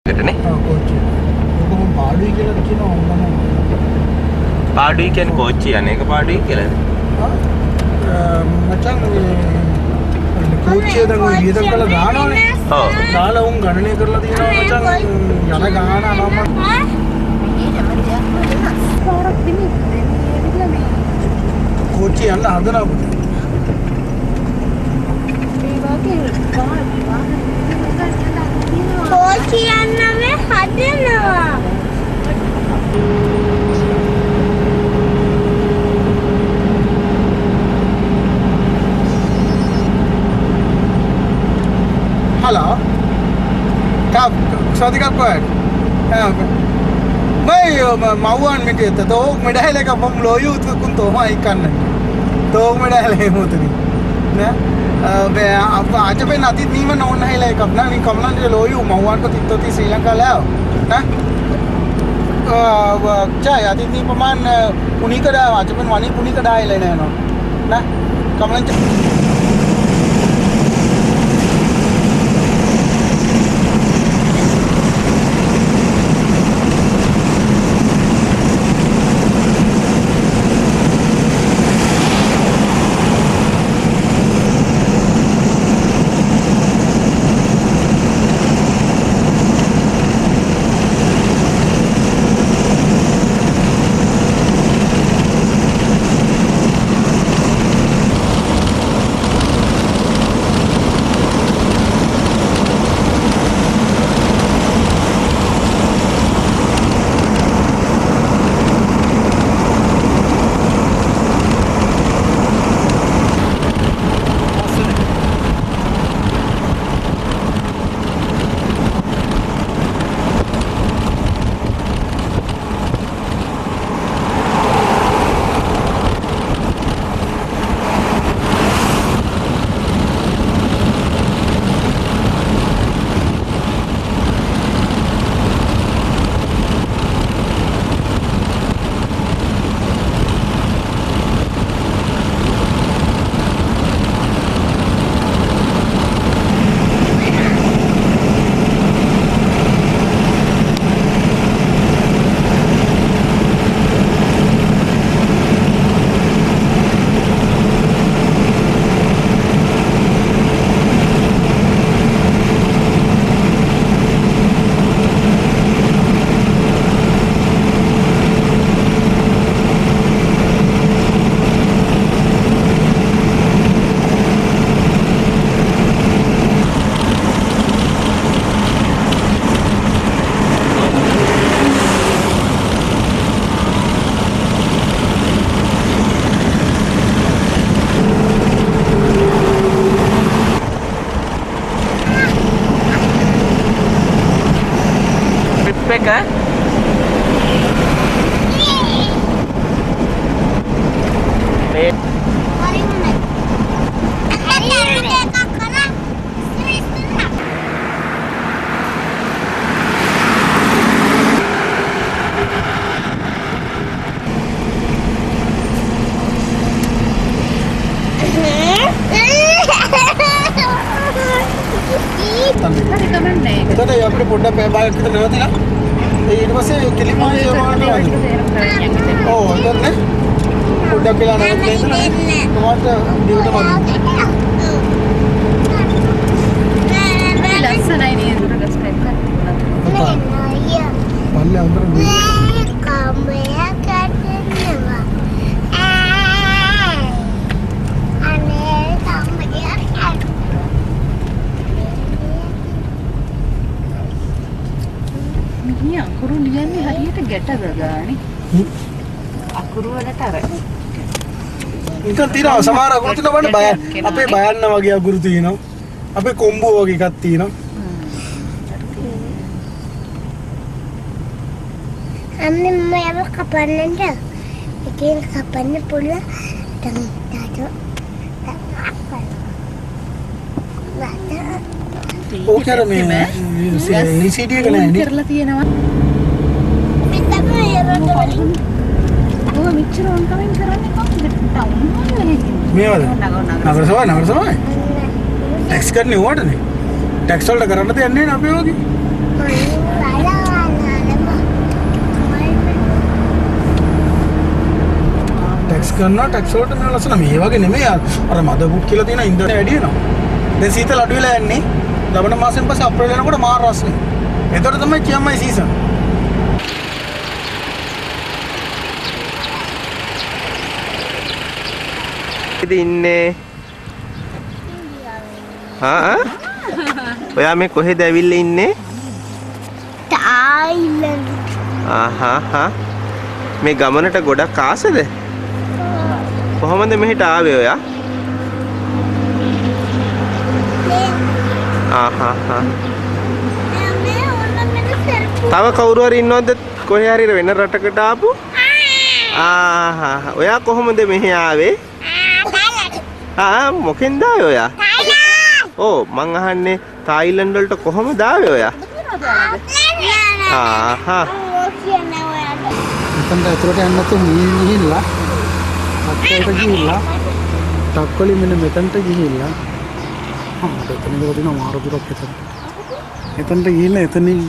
නේ. ඔව් කෝච්චිය. ඔක මම පාඩුයි කියලා කියනවා මම. පාඩුයි කියන්නේ කෝච්චිය යන එක පාඩුයි කියලාද? මචං කෝච්චිය දැන් ඔය වියදම් කරලා දානවනේ. ඔව්. දාලා උන් ගණනය කරලා තියෙනවා මචං යන ගාන අනම්ම. කෝච්චිය යන්න හදනවා පුතේ. කෝච්චිය යන්නම හදනවා. Halo. Kap, sadi kap kuat. Mai mauan miti to medai le ka bom loyu kun to ma ikan. To medai le mo tuni. Na. Be apa aja pe nati ni man on hai le kapna ni kamlan je loyu mauan ko titto ti Sri Lanka lao. Na. Chai ati ni paman uni ka da aja pe wani uni ka dai le ne no. Na. Kamlan Peka? Tadi apa pun dah bayar kita lewat ni lah. Ini masih kelima je mana? Oh, itu ni. Pun bila nak lewat ni, kemana di mana mana? Laksana ini itu dah step kan? Mana antara ni? Kamu ya katanya. Aneh kamu ya kan? Ini akuru lihat ni hari itu geta gagani. Akuru ada tarik. Itu tidak sama aku tu nampak bayar. Apa bayar nama lagi aku tu ini? Apa combo lagi kat ini? Kami mau kapan aja? Bikin kapannya pula dan tajuk apa? Oh, क्या रहे हैं? CCD का नहीं? Kerala tiada nama. Kita bayar berapa? Oh, mixer on kami kerana kau tahun mana lagi? Mewah. Nagar sama. Tax करने हुआ था नहीं? Tax वाला कराना तो अन्य ना पे होगी? කරනවා ටැක්ස් වලට මේ ලස්සන මේ වගේ නෙමෙයි අර මද බුක් කියලා තියෙන ඉන්දන වැඩි වෙනවා. දැන් සීතල අඩු වෙලා යන්නේ. ලබන මාසෙන් පස්සේ අප්‍රේල් වෙනකොට මාර රස්නේ. එතකොට තමයි කියමයි සීසන්. ඉන්නේ ඔයා මේ කොහෙද ඇවිල්ලා ඉන්නේ? තායිලන්ත. මේ ගමනට ගොඩක් ආසද? කොහොමද මෙහෙට ආවේ ඔයා? තව කවුරු හරි ඉන්නවද කොහේ හරි වෙන රටකට ආපු? ඔයා කොහොමද මෙහෙ ආවේ? මොකෙන්ද ආවේ ඔයා? ඕ මං අහන්නේ තායිලන්ඩ් වලට කොහොමද ආවේ ඔයා? මෙතනට ඇතුළට යන්න නැතුව ගිහිල්ලා අක්කලට ගිහිල්ලා ටක්කොලි මෙන්න මෙතනට ගිහිල්ලා එතන ඉඳලා තියෙන මාරු දුරක් එතන. එතනට ගිහිල්ලා එතනින්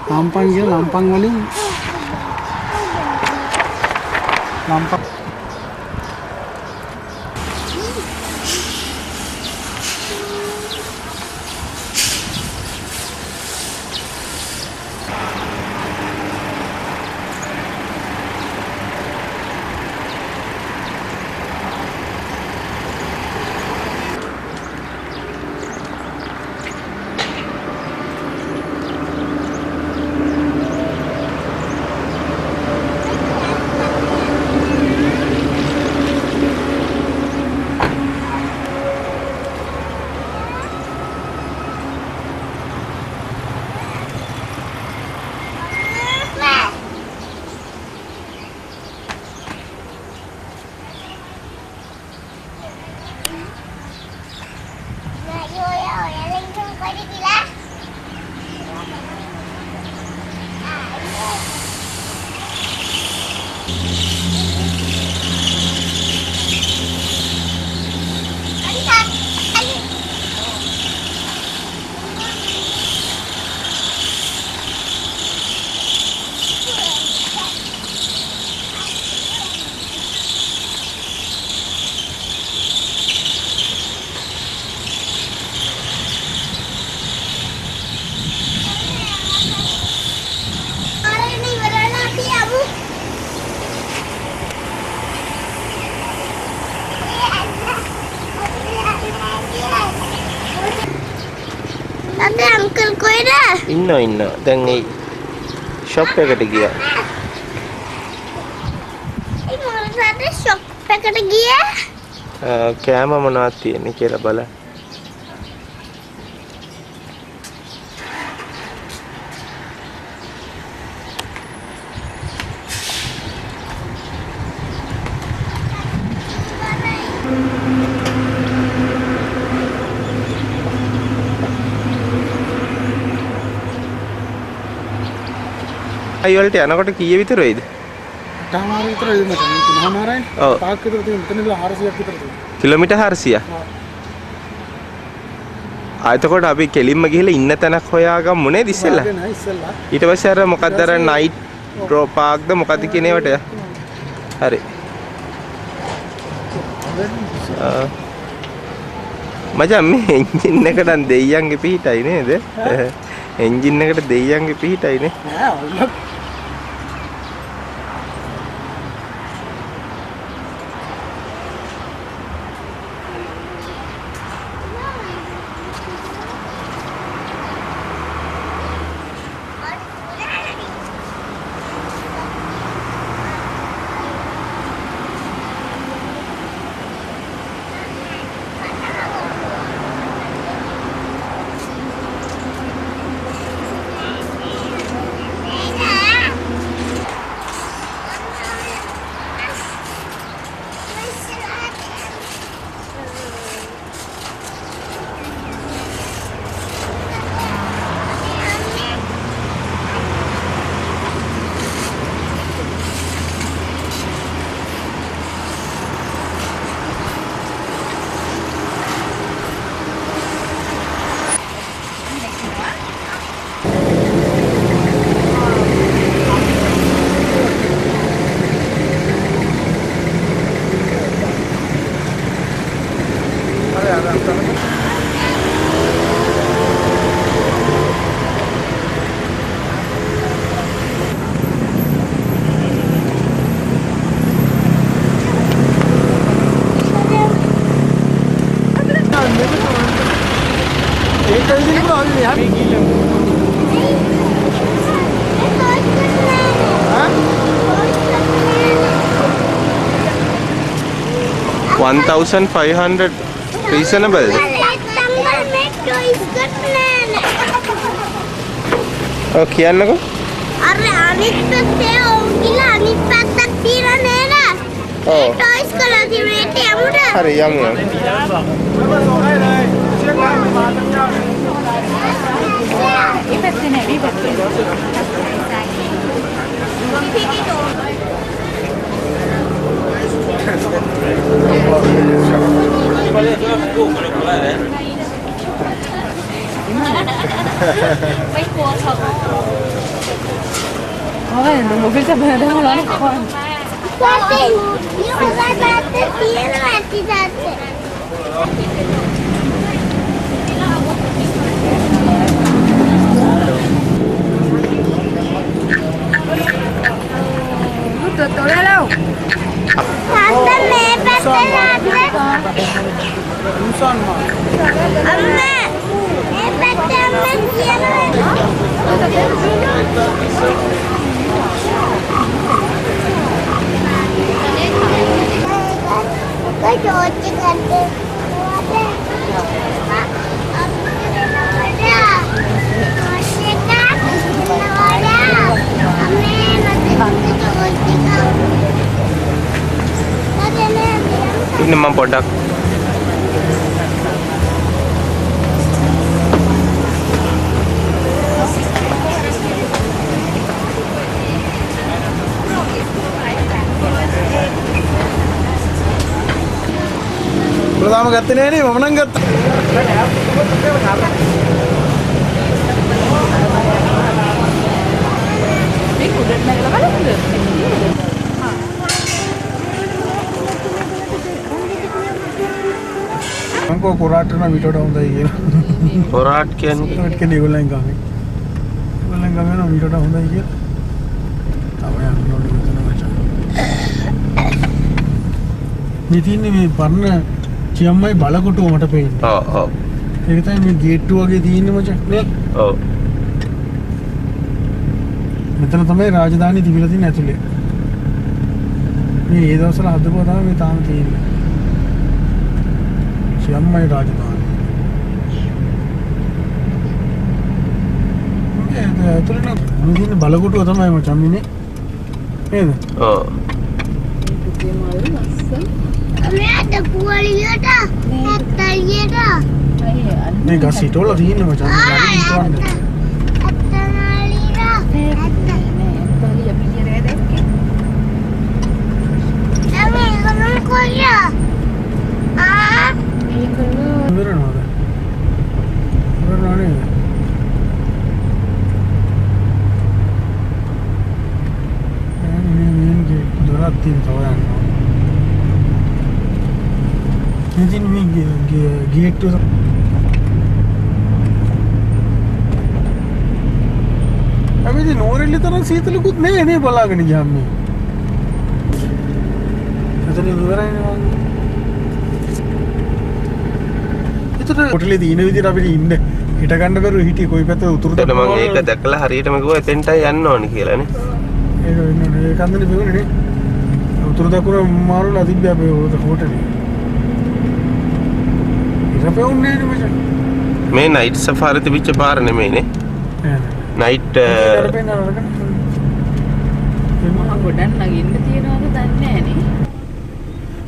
ලම්පන් ගිහලා ලම්පන් වලින් ලම්පන් अंकल कोई ना ඉන්න දැන් ඒ ෂොප් එකට ගියා. ඒ මොකද ෂොප් එකට ගියා? කෑම මොනවද තියෙන්නේ කියලා බලන්න. අයිවලට යනකොට කීය විතර වෙයිද? තාමාර විතර එන්න තමයි. තුනමාරයි. ඔව්. පාක් විතර තියෙන මෙතන ඉඳලා 400ක් විතර තියෙනවා. කිලෝමීටර් 400. එතකොට අපි කෙලින්ම ගිහලා ඉන්න තැනක් හොයාගමු නේද ඉස්සෙල්ලා? නෑ ඉස්සෙල්ලා. ඊට පස්සේ අර මොකක්ද අර නයිට් පාක්ද මොකක්ද කියන ඒවට. හරි. මචං මේ එන්ජින් එකට දෙයියන්ගේ පිහිටයි නේද? එන්ජින් එකට දෙයියන්ගේ පිහිටයි නේ. නෑ ඔල්ලක්. 1500 reasonable. තංගල් මේ ටොයිස් ගන්න ඔව් කියන්නකෝ. අර අනිත් පැත්තේ ඕගිලා අනිත් පැත්තක් තියලා නේද? ඔව්. ටොයිස් කරලා දිවෙට යමුද? හරි යමු. ඒ පැත්තේ නෑ මේ පැත්තේ.ไม่กลัวเขาโอ้ยหนูก็จะเดินได้แล้วทุกคน තාත්තේ ඉස්සරහ පැත්තේ තියනවා ඇති තාත්තේ. Tutorial. තාත්තා මේ පැත්තේ තාත්තා. Tucson mall. අම්මා මේ පැත්තේ අම්මා කියනවා. කටෝච්චි කන්දේ. ඉන්න මම පොඩ්ඩක් ප්‍රධාම ගත්තේ නෑ නේ මම නම් ගත්තා. මේ කුඩට නැගලා බලන්න. මම කෝ කොරාට නම් විතර හොඳයි කියලා. පොරාට් කියන්නේ කොරාට කියන්නේ ඒගොල්ලන් ගාමේ. ඒගොල්ලන් ගාමේ නම් විතර හොඳයි කියලා. තමයි යන්න ඕනේ මෙතන මචං. මේ තියන්නේ මේ පරණ චියම්මයි බලකොටුව මට පේන්නේ. ඔව් ඔව් ඒක තමයි මේ ගේට්ටුව වගේ තියෙන්නේ මචං නේ. ඔව් මෙතන තමයි රාජධානිය තිබිලා තියෙන්නේ ඇතුලේ. මේ ඒ දවස්වල හදපුවා තමයි මේ තාම තියෙන්නේ. චියම්මයි රාජධානිය. ඒක ඇතුලේ නම් මේ බලකොටුව තමයි මචං මේ නේද? ඔව් මෙයාට පුවලියට ඇත්තලියට මේ ගස් හිටවල තියෙන්නේ මචං. ඉතින් මේ ගේට් එක අපි නෝරෙල්ල තරම් සීතලකුත් නෑ නේ බලාගෙන ගියාම මේ. එතන ඉවරයිනේ වගේ. ඒතර හොටලේ දින විදිහට අපිට ඉන්න හිට ගන්න බැරුව හිටියේ කොයි පැත්තද උතුරද? එතන මම ඒක දැකලා හරියටම කිව්වා එතෙන්ටයි යන්න ඕනේ කියලා නේ. ඒක වෙන්නේ ඒක අන්දනේ බෙවුනේ නේ. උතුර දකුණ මාරුලා තිබ්බා අපේ හොටලේ. ඉරපෙවුන්නේ නේ මචං. මේ නයිට් සෆාරි තිබිච්ච පාර නෙමෙයිනේ. නයිට් මම ගොඩක් නගින්න තියනවාද දන්නේ නැහැ නේ.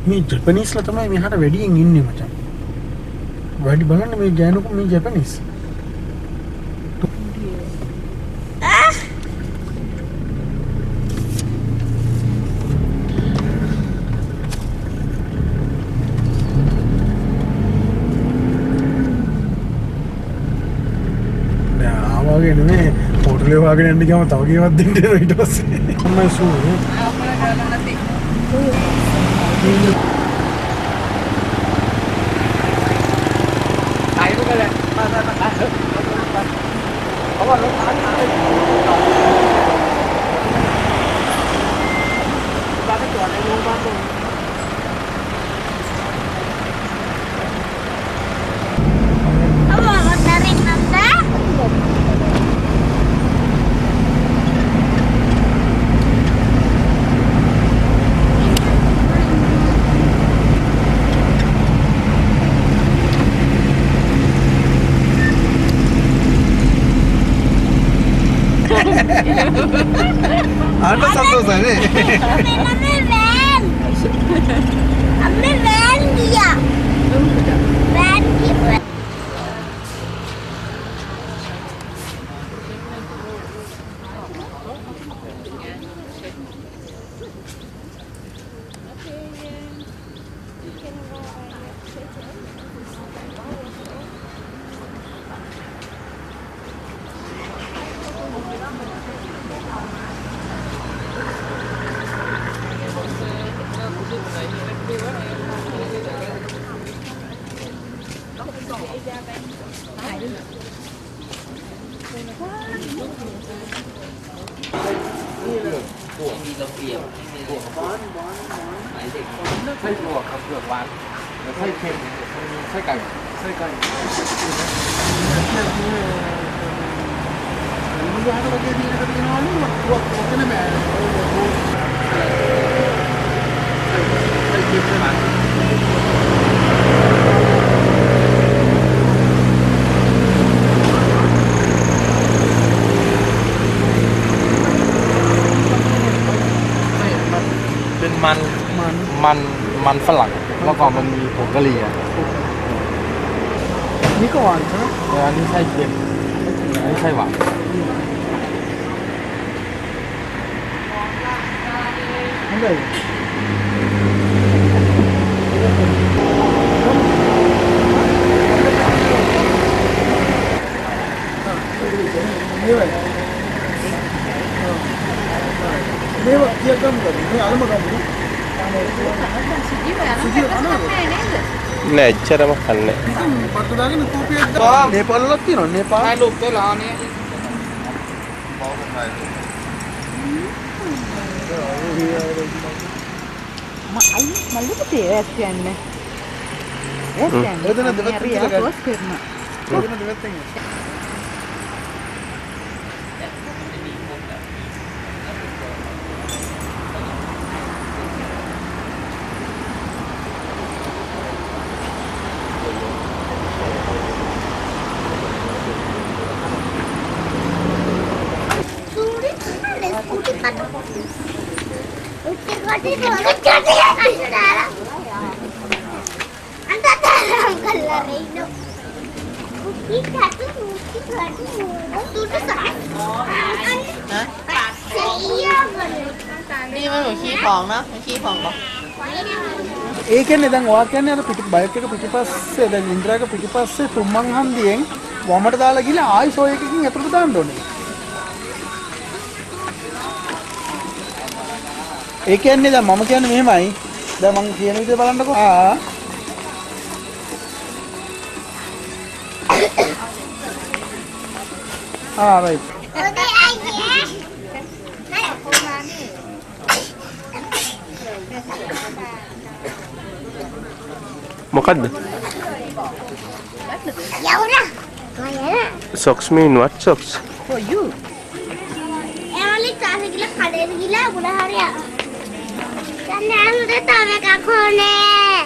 මේ ජපනීස්ලා තමයි මෙහාට වැඩියෙන් ඉන්නේ මචං. වැඩි බලන්න මේ ගෑනුකෝ මේ ජපනීස්. ආවාගේ නෙමෙයි හොටලේ වාගෙන යන්න ගියාම තව කීයක් දෙන්න ඊට පස්සේ. අම්මයි සූ. Anda santosa ne? Amme van dia. Van kiwa. Bên manฝรั่งเมื่อก่อนมันมีผงกะหรี่อ่ะ นี่ก็หวานใช่ไหม อันนี้ใช่เค็มอันนี้ใช่หวาน นั่นเลยนี่เลยนี่ว่าเกี่ยวกับมันนี่อะไรมากันนี่ සුජි හොයන්න කන්නේ නේද? නෑ එච්චරම කන්නේ පත්තු දාගෙන කෝපියක් දාලා නේපාල වලත් තියෙනවා නේපාල ලොක් වෙලානේ මල්ලි පුතේ ඇස් යන්න. ඇස් යන්න. එතන දෙවත් හරි පෝස් කරනවා. එතන දෙවත් තියෙනවා ඒ කියන්නේ දැන් ඔයා කියන්නේ අර පිටි බයික් එක පිටිපස්සේ දැන් ඉන්ද්‍රාගේ පිටිපස්සේ තුම්මන් හන්දියෙන් වමට දාලා ගිහලා ආයි ෂෝ එකකින් අතුරට දාන්න ඕනේ. ඒ කියන්නේ දැන් මම කියන්නේ මෙහෙමයි. දැන් මම කියන විදිහ බලන්නකෝ. right. මොකද්ද? යවුනා. socks mean what socks? For you. එයාලි තාම ගිහලා කඩේට ගිහලා උඩ හරියා. දැන් ඇහුද තව එකක් ඕනේ.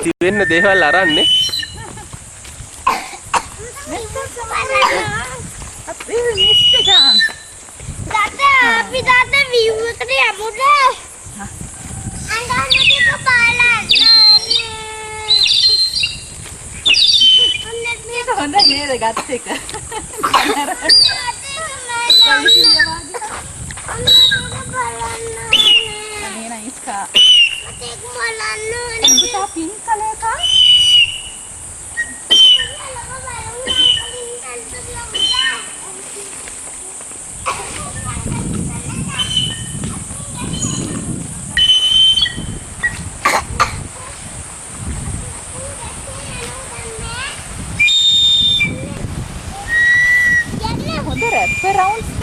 තිබෙන්න දේවල් අරන්නේ අපි මිස්ටර් ජාන්. අපි තාත්තා view එකට යමුද? අඬන්න දෙක බලන්න. මේක හොඳයි නේද ගත් එක. පුතා පින් කලේ කා හොඳ රැප් රවුන්ඩ්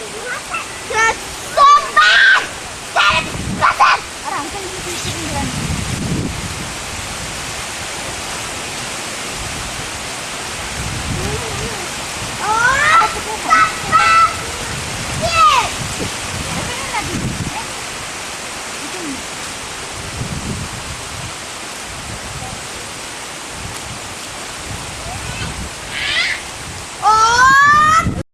මහත්තයා